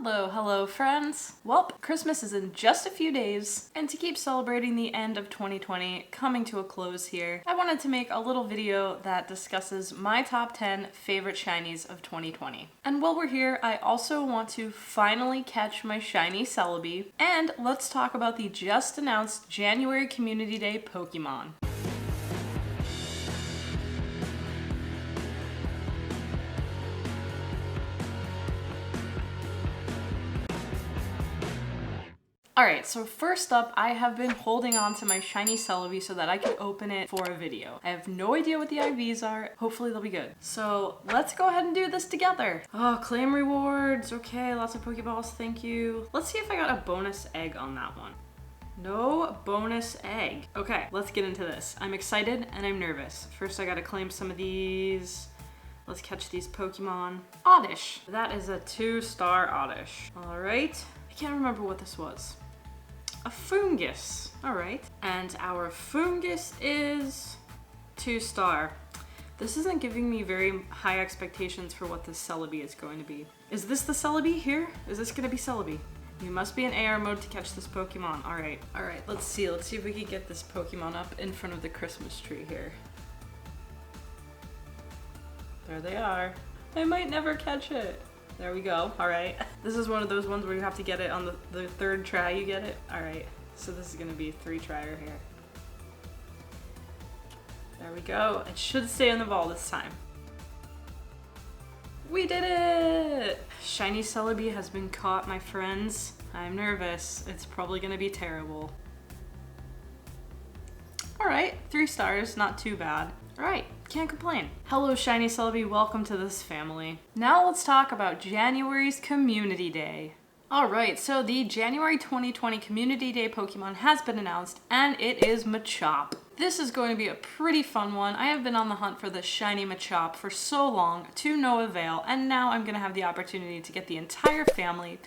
Hello friends. Well, Christmas is in just a few days, and to keep celebrating the end of 2020 coming to a close here, I wanted to make a little video that discusses my top 10 favorite shinies of 2020. And while we're here, I also want to finally catch my shiny Celebi, and let's talk about the just announced January Community Day Pokemon. Alright, so first up, I have been holding on to my shiny Celebi so that I can open it for a video. I have no idea what the IVs are. Hopefully they'll be good. So let's go ahead and do this together. Oh, claim rewards. Okay, lots of Pokeballs, thank you. Let's see if I got a bonus egg on that one. No bonus egg. Okay, let's get into this. I'm excited and I'm nervous. First I gotta claim some of these. Let's catch these Pokemon. Oddish. That is a 2-star Oddish. Alright. I can't remember what this was. A Fungus. Alright. And our Fungus is 2-star. This isn't giving me very high expectations for what this Celebi is going to be. Is this the Celebi here? Is this gonna be Celebi? You must be in AR mode to catch this Pokemon. Alright. Alright, let's see. Let's see if we can get this Pokemon up in front of the Christmas tree here. There they are. I might never catch it. There we go. All right. This is one of those ones where you have to get it on the third try you get it. All right. So this is going to be a 3-tryer here. There we go. It should stay in the ball this time. We did it! Shiny Celebi has been caught, my friends. I'm nervous. It's probably going to be terrible. All right. 3 stars. Not too bad. All right, can't complain. Hello, shiny Celebi, welcome to this family. Now let's talk about January's Community Day. All right, so the January 2020 Community Day Pokemon has been announced, and it is Machop. This is going to be a pretty fun one. I have been on the hunt for the shiny Machop for so long, to no avail, and now I'm gonna have the opportunity to get the entire family.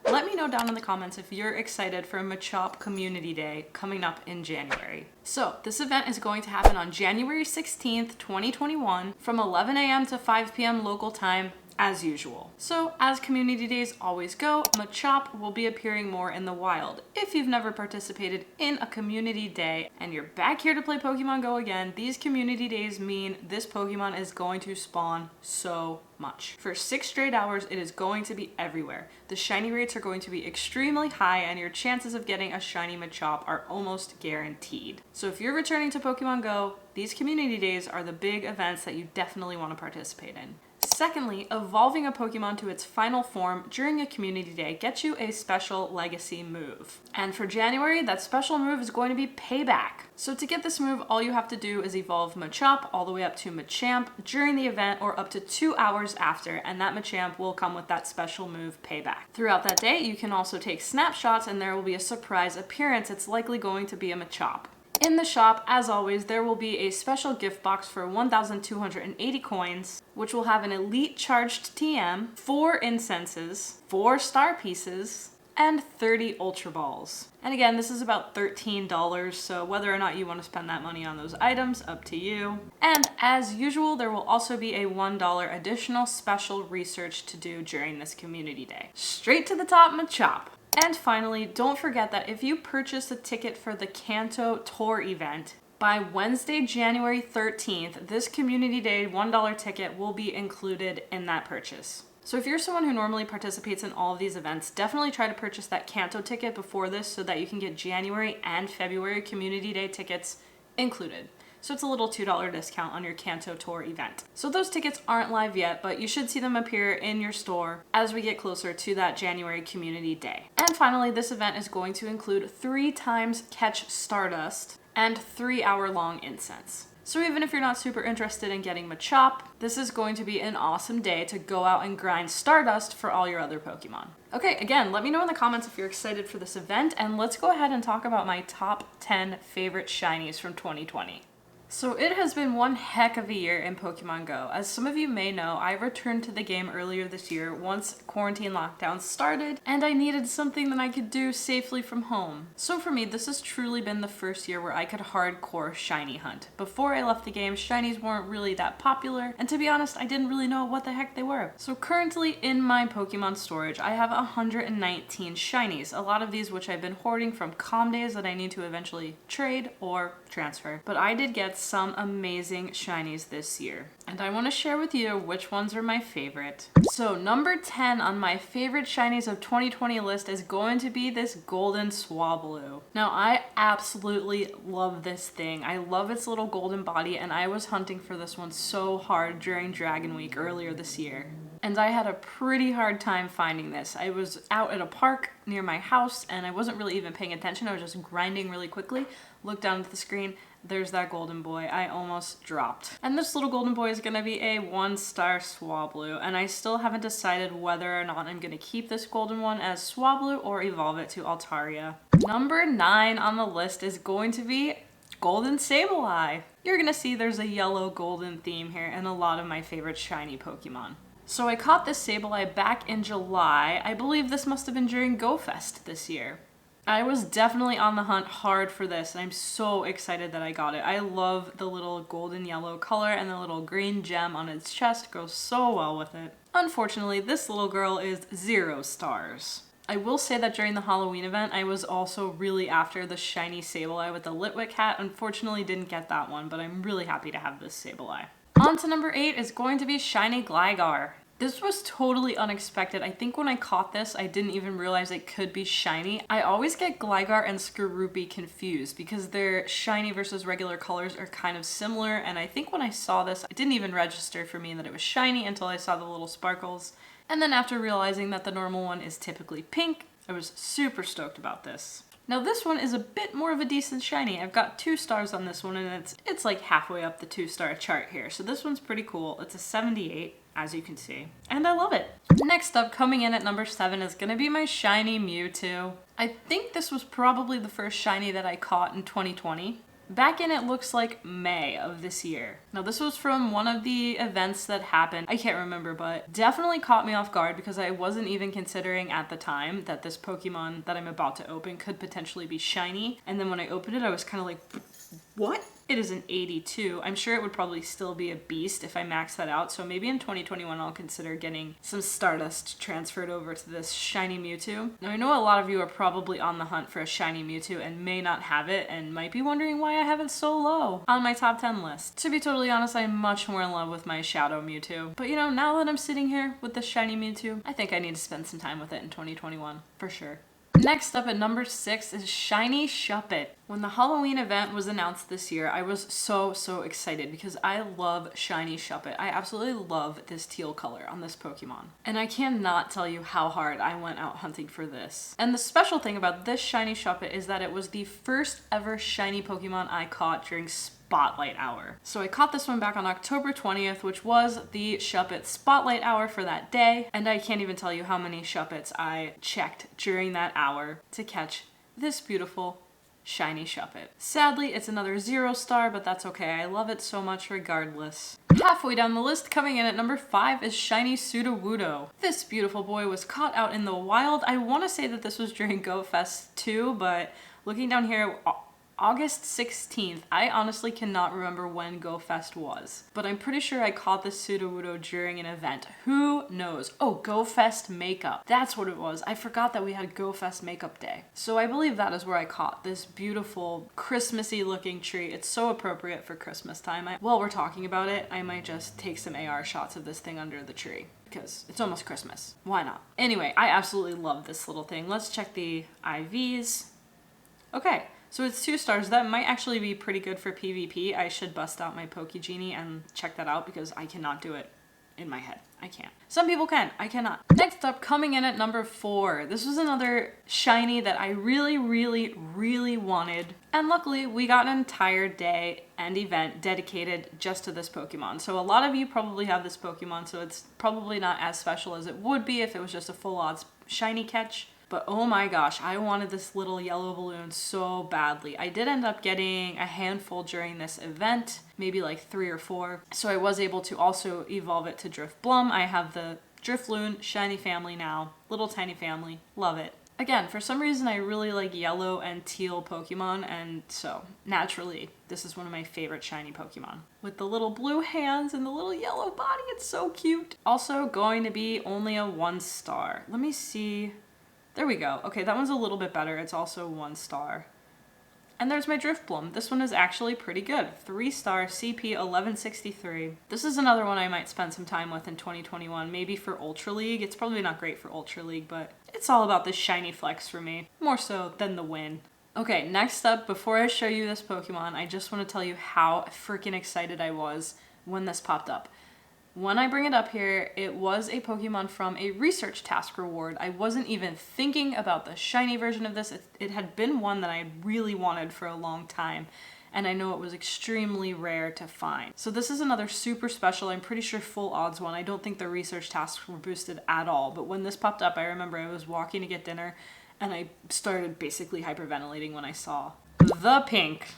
Let me know down in the comments if you're excited for a Machop Community Day coming up in January. So this event is going to happen on January 16th, 2021 from 11 a.m. to 5 p.m. local time as usual. So as community days always go, Machop will be appearing more in the wild. If you've never participated in a community day and you're back here to play Pokemon Go again, these community days mean this Pokemon is going to spawn so much. For 6 straight hours, it is going to be everywhere. The shiny rates are going to be extremely high and your chances of getting a shiny Machop are almost guaranteed. So if you're returning to Pokemon Go, these community days are the big events that you definitely want to participate in. Secondly, evolving a Pokemon to its final form during a community day gets you a special legacy move. And for January, that special move is going to be Payback. So to get this move, all you have to do is evolve Machop all the way up to Machamp during the event or up to 2 hours after, and that Machamp will come with that special move Payback. Throughout that day, you can also take snapshots and there will be a surprise appearance. It's likely going to be a Machop. In the shop, as always, there will be a special gift box for 1,280 coins, which will have an elite charged TM, 4 incenses, 4 star pieces, and 30 Ultra Balls. And again, this is about $13, so whether or not you want to spend that money on those items, up to you. And as usual, there will also be a $1 additional special research to do during this community day. Straight to the top, Machop. And finally, don't forget that if you purchase a ticket for the Kanto Tour event, by Wednesday, January 13th, this Community Day $1 ticket will be included in that purchase. So if you're someone who normally participates in all of these events, definitely try to purchase that Kanto ticket before this so that you can get January and February Community Day tickets included. So it's a little $2 discount on your Kanto Tour event. So those tickets aren't live yet, but you should see them appear in your store as we get closer to that January Community Day. And finally, this event is going to include 3 times Catch Stardust and 3-hour-long incense. So even if you're not super interested in getting Machop, this is going to be an awesome day to go out and grind Stardust for all your other Pokemon. Okay, again, let me know in the comments if you're excited for this event, and let's go ahead and talk about my top 10 favorite shinies from 2020. So it has been one heck of a year in Pokemon Go. As some of you may know, I returned to the game earlier this year once quarantine lockdown started, and I needed something that I could do safely from home. So for me, this has truly been the first year where I could hardcore shiny hunt. Before I left the game, shinies weren't really that popular, and to be honest, I didn't really know what the heck they were. So currently in my Pokemon storage, I have 119 shinies, a lot of these which I've been hoarding from comm days that I need to eventually trade or transfer. But I did get some amazing shinies this year, and I want to share with you which ones are my favorite. So number 10 on my favorite shinies of 2020 list is going to be this golden Swablu. Now I absolutely love this thing. I love its little golden body, and I was hunting for this one so hard during Dragon Week earlier this year. And I had a pretty hard time finding this. I was out at a park near my house and I wasn't really even paying attention. I was just grinding really quickly. Looked down at the screen. There's that golden boy. I almost dropped. And this little golden boy is gonna be a 1-star Swablu, and I still haven't decided whether or not I'm gonna keep this golden one as Swablu or evolve it to Altaria. Number 9 on the list is going to be Golden Sableye. You're gonna see there's a yellow golden theme here and a lot of my favorite shiny Pokemon. So I caught this Sableye back in July. I believe this must have been during GoFest this year. I was definitely on the hunt hard for this, and I'm so excited that I got it. I love the little golden yellow color, and the little green gem on its chest goes so well with it. Unfortunately, this little girl is 0 stars. I will say that during the Halloween event, I was also really after the shiny Sableye with the Litwick hat. Unfortunately, didn't get that one, but I'm really happy to have this Sableye. On to number 8 is going to be shiny Gligar. This was totally unexpected. I think when I caught this, I didn't even realize it could be shiny. I always get Gligar and Skorupi confused because their shiny versus regular colors are kind of similar, and I think when I saw this, it didn't even register for me that it was shiny until I saw the little sparkles. And then after realizing that the normal one is typically pink, I was super stoked about this. Now this one is a bit more of a decent shiny. I've got 2 stars on this one, and it's like halfway up the 2-star chart here. So this one's pretty cool. It's a 78, as you can see, and I love it. Next up, coming in at number 7 is gonna be my shiny Mewtwo. I think this was probably the first shiny that I caught in 2020. Back in, it looks like May of this year. Now this was from one of the events that happened. I can't remember, but definitely caught me off guard because I wasn't even considering at the time that this Pokemon that I'm about to open could potentially be shiny. And then when I opened it, I was kind of like, what? It is an 82. I'm sure it would probably still be a beast if I max that out. So maybe in 2021, I'll consider getting some Stardust transferred over to this shiny Mewtwo. Now I know a lot of you are probably on the hunt for a shiny Mewtwo and may not have it and might be wondering why I have it so low on my top 10 list. To be totally honest, I'm much more in love with my Shadow Mewtwo. But you know, now that I'm sitting here with this shiny Mewtwo, I think I need to spend some time with it in 2021, for sure. Next up at number 6 is shiny Shuppet. When the Halloween event was announced this year, I was so excited because I love shiny Shuppet. I absolutely love this teal color on this Pokemon. And I cannot tell you how hard I went out hunting for this. And the special thing about this shiny Shuppet is that it was the first ever shiny Pokemon I caught during Spotlight Hour. So I caught this one back on October 20th, which was the Shuppet Spotlight Hour for that day. And I can't even tell you how many Shuppets I checked during that hour to catch this beautiful shiny Shuppet. Sadly, it's another 0 star, but that's okay. I love it so much regardless. Halfway down the list, coming in at number 5 is shiny Sudowoodo. This beautiful boy was caught out in the wild. I want to say that this was during GoFest 2, but looking down here, August 16th. I honestly cannot remember when GoFest was, but I'm pretty sure I caught this Sudowoodo during an event. Who knows? Oh, GoFest makeup. That's what it was. I forgot that we had GoFest makeup day. So I believe that is where I caught this beautiful Christmassy looking tree. It's so appropriate for Christmas time. While we're talking about it, I might just take some AR shots of this thing under the tree because it's almost Christmas. Why not? Anyway, I absolutely love this little thing. Let's check the IVs. Okay. So it's 2 stars. That might actually be pretty good for PvP. I should bust out my Poke Genie and check that out because I cannot do it in my head. I can't. Some people can. I cannot. Next up, coming in at number 4. This was another shiny that I really wanted. And luckily, we got an entire day and event dedicated just to this Pokemon. So a lot of you probably have this Pokemon, so it's probably not as special as it would be if it was just a full odds shiny catch. but oh my gosh, I wanted this little yellow balloon so badly. I did end up getting a handful during this event, maybe like 3 or 4. So I was able to also evolve it to Drifblum. I have the Drifloon shiny family now, little tiny family, love it. Again, for some reason I really like yellow and teal Pokemon, and so naturally this is one of my favorite shiny Pokemon. With the little blue hands and the little yellow body, it's so cute. Also going to be only a 1 star. Let me see. There we go. Okay, that one's a little bit better. It's also 1 star. And there's my Drifbloom. This one is actually pretty good. 3 star CP 1163. This is another one I might spend some time with in 2021, maybe for Ultra League. It's probably not great for Ultra League, but it's all about the shiny flex for me, more so than the win. Okay, next up, before I show you this Pokemon, I just want to tell you how freaking excited I was when this popped up. When I bring it up here, it was a Pokemon from a research task reward. I wasn't even thinking about the shiny version of this. It had been one that I really wanted for a long time, and I know it was extremely rare to find. So this is another super special, I'm pretty sure full odds one. I don't think the research tasks were boosted at all, but when this popped up, I remember I was walking to get dinner, and I started basically hyperventilating when I saw the pink.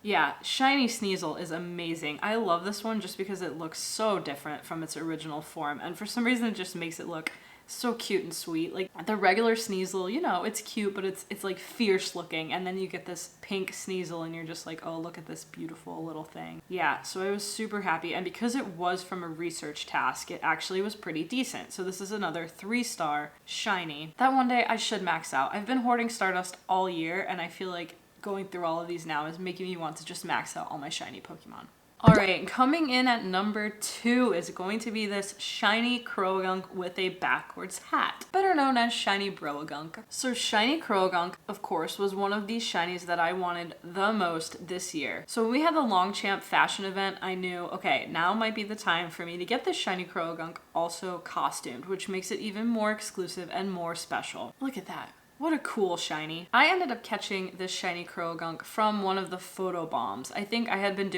Yeah, shiny Sneasel is amazing. I love this one just because it looks so different from its original form, and for some reason it just makes it look so cute and sweet. Like the regular Sneasel, you know, it's cute, but it's like fierce looking, and then you get this pink Sneasel and you're just like, oh, look at this beautiful little thing. Yeah, so I was super happy, and because it was from a research task, it actually was pretty decent. So this is another 3 star shiny that one day I should max out. I've been hoarding Stardust all year, and I feel like going through all of these now is making me want to just max out all my shiny Pokemon. All right, coming in at number 2 is going to be this shiny Croagunk with a backwards hat, better known as shiny Broagunk. So shiny Croagunk, of course, was one of these shinies that I wanted the most this year. So when we had the Longchamp fashion event, I knew, okay, now might be the time for me to get this shiny Croagunk also costumed, which makes it even more exclusive and more special. Look at that. What a cool shiny. I ended up catching this shiny Croagunk from one of the photo bombs. I think I had been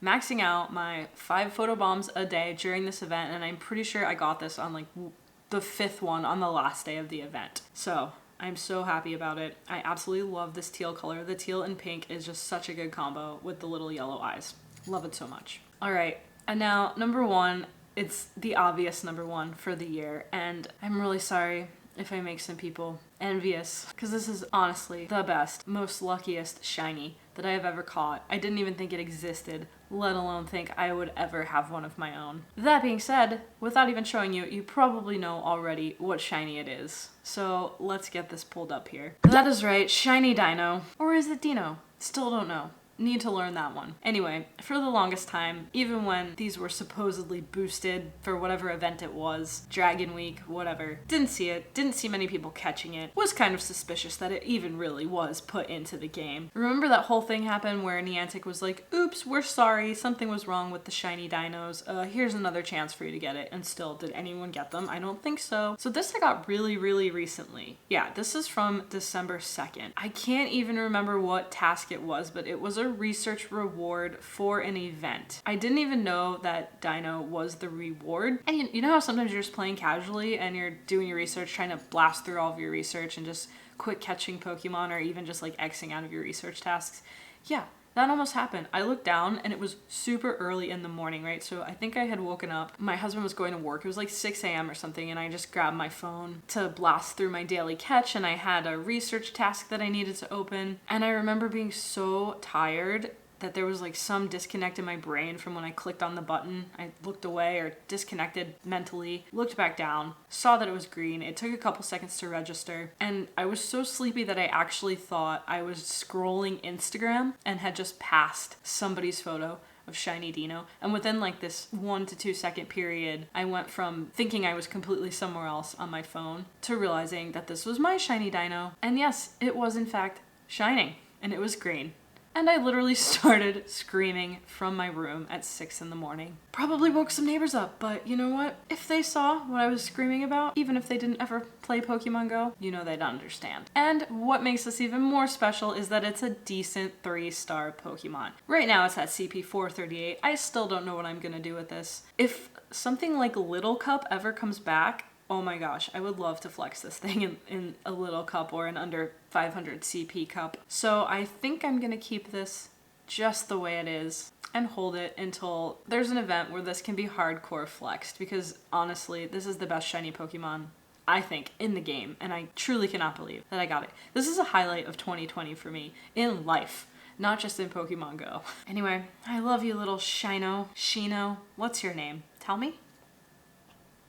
maxing out my 5 photo bombs a day during this event, and I'm pretty sure I got this on like the 5th one on the last day of the event. So I'm so happy about it. I absolutely love this teal color. The teal and pink is just such a good combo with the little yellow eyes. Love it so much. All right, and now number 1, it's the obvious number 1 for the year, and I'm really sorry if I make some people envious, because this is honestly the best, most luckiest shiny that I have ever caught. I didn't even think it existed, let alone think I would ever have one of my own. That being said, without even showing you, you probably know already what shiny it is. So let's get this pulled up here. That is right, shiny Dino. Or is it Dino? Still don't know. Need to learn that one. Anyway, for the longest time, even when these were supposedly boosted for whatever event it was, Dragon Week, whatever, didn't see it, didn't see many people catching it, was kind of suspicious that it even really was put into the game. Remember that whole thing happened where Niantic was like, oops, we're sorry, something was wrong with the shiny dinos, here's another chance for you to get it, and still, did anyone get them? I don't think so. So this I got really, really recently. Yeah, this is from December 2nd. I can't even remember what task it was, but it was a research reward for an event. I didn't even know that Dino was the reward. And you know how sometimes you're just playing casually and you're doing your research, trying to blast through all of your research and just quit catching Pokemon, or even just like Xing out of your research tasks? Yeah, that almost happened. I looked down and it was super early in the morning, right? So I think I had woken up. My husband was going to work. It was like 6 a.m. or something, and I just grabbed my phone to blast through my daily catch, and I had a research task that I needed to open. And I remember being so tired that there was like some disconnect in my brain from when I clicked on the button. I looked away or disconnected mentally, looked back down, saw that it was green. It took a couple seconds to register, and I was so sleepy that I actually thought I was scrolling Instagram and had just passed somebody's photo of shiny Dino. And within like this 1 to 2 second period, I went from thinking I was completely somewhere else on my phone to realizing that this was my shiny Dino. And yes, it was in fact shining, and it was green. And I literally started screaming from my room at 6 in the morning. Probably woke some neighbors up, but you know what? If they saw what I was screaming about, even if they didn't ever play Pokemon Go, you know they'd understand. And what makes this even more special is that it's a decent 3-star Pokemon. Right now it's at CP 438. I still don't know what I'm gonna do with this. If something like Little Cup ever comes back, oh my gosh, I would love to flex this thing in a little cup or an under 500 CP cup. So I think I'm gonna keep this just the way it is and hold it until there's an event where this can be hardcore flexed, because honestly, this is the best shiny Pokemon, I think, in the game, and I truly cannot believe that I got it. This is a highlight of 2020 for me in life, not just in Pokemon Go. Anyway, I love you, little Shino. What's your name? Tell me?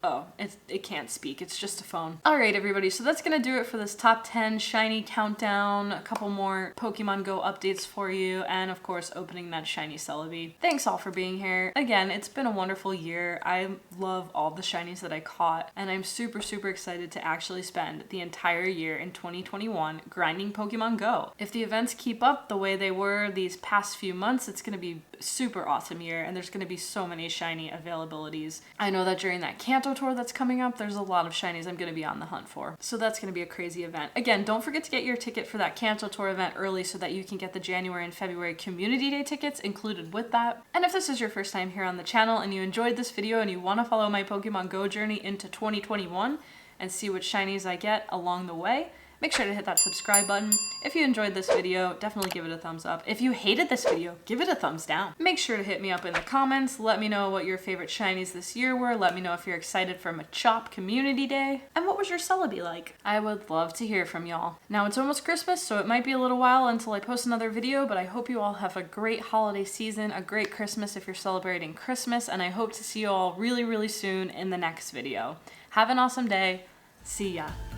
Oh, it can't speak. It's just a phone. All right, everybody. So that's going to do it for this top 10 shiny countdown. A couple more Pokemon Go updates for you. And of course, opening that shiny Celebi. Thanks all for being here. Again, it's been a wonderful year. I love all the shinies that I caught. And I'm super, super excited to actually spend the entire year in 2021 grinding Pokemon Go. If the events keep up the way they were these past few months, it's going to be a super awesome year. And there's going to be so many shiny availabilities. I know that during that Kanto tour that's coming up, there's a lot of shinies I'm going to be on the hunt for. So that's going to be a crazy event. Again, don't forget to get your ticket for that Kanto tour event early so that you can get the January and February community day tickets included with that. And if this is your first time here on the channel and you enjoyed this video and you want to follow my Pokemon Go journey into 2021 and see what shinies I get along the way, make sure to hit that subscribe button. If you enjoyed this video, definitely give it a thumbs up. If you hated this video, give it a thumbs down. Make sure to hit me up in the comments. Let me know what your favorite shinies this year were. Let me know if you're excited for Machop Community Day. And what was your Celebi like? I would love to hear from y'all. Now it's almost Christmas, so it might be a little while until I post another video, but I hope you all have a great holiday season, a great Christmas if you're celebrating Christmas, and I hope to see you all really, really soon in the next video. Have an awesome day. See ya.